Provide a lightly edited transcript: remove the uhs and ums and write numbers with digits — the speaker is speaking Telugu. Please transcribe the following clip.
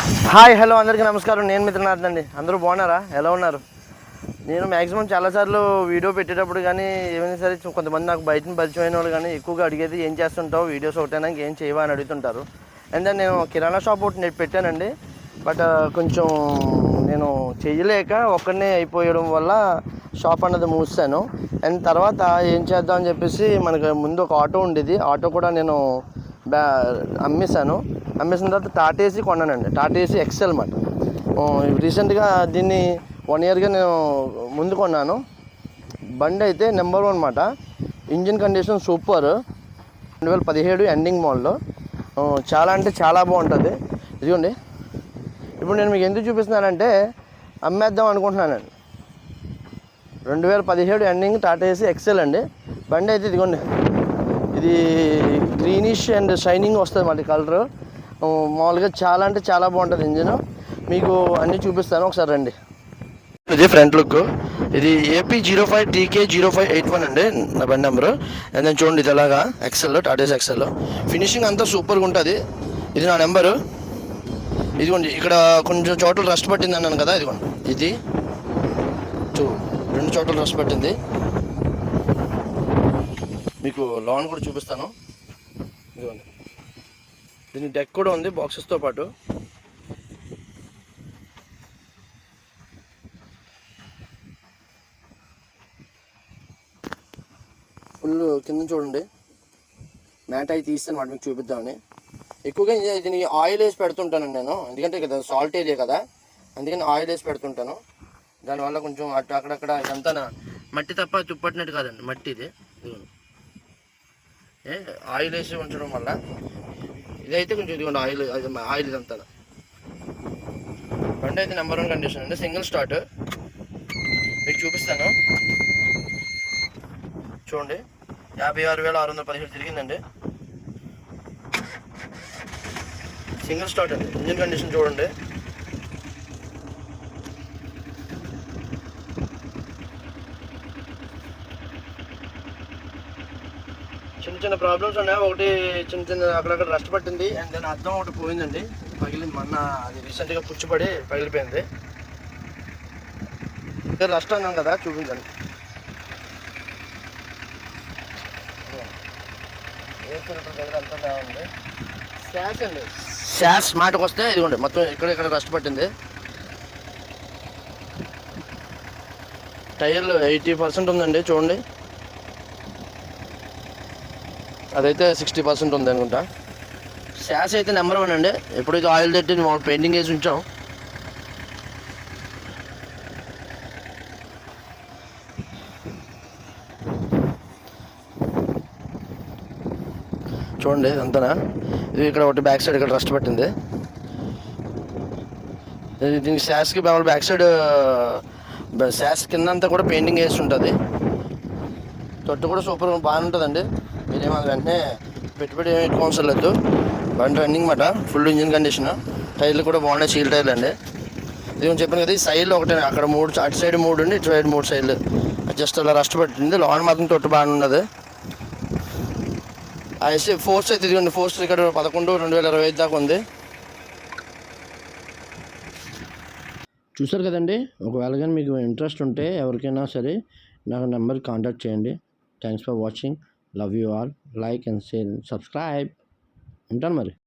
హాయ్ హలో అందరికీ నమస్కారం. నేను మిత్రనాథ్ అండి. అందరూ బాగున్నారా? ఎలా ఉన్నారు? నేను మ్యాక్సిమం చాలాసార్లు వీడియో పెట్టేటప్పుడు కానీ ఏమైనా సరే కొంతమంది నాకు బయట పరిచయమైన వాళ్ళు కానీ ఎక్కువగా అడిగేది ఏం చేస్తుంటావు, వీడియోస్ ఒకటైనా ఏం చేయవా అని అడుగుతుంటారు. అండ్ దెన్ నేను కిరాణా షాప్ ఒకటి నేను పెట్టానండి. బట్ కొంచెం నేను చేయలేక ఒక్కడనే అయిపోయడం వల్ల షాప్ అన్నది మూసాను. అండ్ తర్వాత ఏం చేద్దాం అని చెప్పేసి మనకు ముందు ఒక ఆటో ఉండేది. ఆటో కూడా నేను అమ్మేసిన తర్వాత టాటా ఏసీ కొన్నానండి. టాటా ఏసీ ఎక్సెల్ అన్నమాట. రీసెంట్గా దీన్ని 1 ఇయర్గా నేను ముందు కొన్నాను. బండి అయితే నెంబర్ 1 అన్నమాట. Engine condition super. 2017 ending model. చాలా అంటే చాలా బాగుంటుంది. ఇదిగోండి, ఇప్పుడు నేను మీకు ఎందుకు చూపిస్తున్నానంటే అమ్మేద్దాం అనుకుంటున్నానండి. 2017 ఎండింగ్ టాటా ఏసీ ఎక్సెల్ అండి. బండి అయితే ఇదిగోండి, ఇది గ్రీనిష్ అండ్ షైనింగ్ వస్తుంది మరి కలరు. మామూలుగా చాలా అంటే చాలా బాగుంటుంది ఇంజిన్. మీకు అన్నీ చూపిస్తాను, ఒకసారి రండి. ఇది ఫ్రంట్ లుక్. ఇది AP05TK0581 అండి నా బండి నెంబరు. నేను చూడండి, ఇది ఎలాగా excel, Tata AC excel. Finishing అంతా సూపర్గా ఉంటుంది. ఇది నా నెంబరు. ఇదిగోండి, ఇక్కడ కొంచెం చోట్ల రస్ట్ పట్టింది అన్నాను కదా, ఇదిగోండి ఇది 2 చోట్ల రస్ట్ పట్టింది. మీకు లోన్ కూడా చూపిస్తాను. ఇదిగోండి, దీని డెక్ కూడా ఉంది బాక్సెస్తో పాటు. ఫుల్ కింద చూడండి, మ్యాట్ అయితే తీస్తాను వాటి మీకు చూపిద్దామని. ఎక్కువగా దీనికి ఆయిల్ వేసి పెడుతుంటానండి నేను, ఎందుకంటే కదా సాల్ట్ ఏరియా కదా, అందుకని ఆయిల్ వేసి పెడుతుంటాను. దానివల్ల కొంచెం అక్కడక్కడ ఇదంతా మట్టి తప్ప తుప్పట్టినట్టు కాదండి, మట్టి ఇది. ఆయిల్ వేసి ఉంచడం వల్ల ఇదైతే కొంచెం ఇదిగోండి ఆయిల్ ఇదంతా. బండి అయితే నెంబర్ 1 కండిషన్ అండి. సింగిల్ స్టార్ట్ మీకు చూపిస్తాను. చూడండి, 56,617 తిరిగిందండి. సింగిల్ స్టార్ట్ అండి. ఇంజిన్ కండిషన్ చూడండి. చిన్న చిన్న ప్రాబ్లమ్స్ ఉన్నాయి. ఒకటి చిన్న అక్కడక్కడ రస్ట్ పట్టింది. అండ్ దాని అద్దం ఒకటి పోయిందండి, పగిలింది. మొన్న అది రీసెంట్గా పుచ్చిపడి పగిలిపోయింది. రస్ట్ అన్నాం కదా, చూపించండి. ఎయిర్ ఫిల్టర్ దగ్గర అంతా బాగుంది. శాష్ అండి, శాష్ మాటకు వస్తే ఇదిగోండి మొత్తం ఇక్కడ రస్ట్ పట్టింది. టైర్లు 80% ఉందండి, చూడండి. అదైతే 60% ఉంది అనుకుంటా. శాష్ అయితే నెంబర్ 1 అండి. ఎప్పుడైతే ఆయిల్ తట్టి పెయింటింగ్ వేసి ఉంచాం. చూడండి ఇదంతా. ఇది ఇక్కడ ఒకటి బ్యాక్ సైడ్ ఇక్కడ రస్ట్ పట్టింది. దీనికి శాష్కి బ్యాక్ సైడ్ శాష్ కింద అంతా కూడా పెయింటింగ్ వేసి ఉంటుంది. తొట్టు కూడా సూపర్ బాగానే ఉంటుందండి. మీరేమో వెంటనే పెట్టుబడి ఏమి ఎక్కువ అవసరం లేదు. బండి రన్నింగ్ మాట, ఫుల్ ఇంజిన్ కండిషన్. టైర్లు కూడా బాగున్నాయి, సీల్ టైర్లు అండి. ఇది చెప్పాను కదా, ఈ సైడ్లో ఒకటే, అక్కడ 3, అటు సైడ్ 3 అండి, ఇటు సైడ్ 3 సైడ్లు జస్ట్ అలా రస్ట్ పట్టింది. లోన్ మాత్రం తొట్టు బాగానే ఉన్నది. ఐసీ ఫోర్స్ అయితే ఇదిగోండి, ఫోర్స్ ఇక్కడ 11/2025 దాకా ఉంది. చూసారు కదండి. ఒకవేళ కానీ మీకు ఇంట్రెస్ట్ ఉంటే ఎవరికైనా సరే నాకు నెంబర్ కాంటాక్ట్ చేయండి. Thanks for watching. Love you all. Like and share and subscribe. ఉంటాను మరి.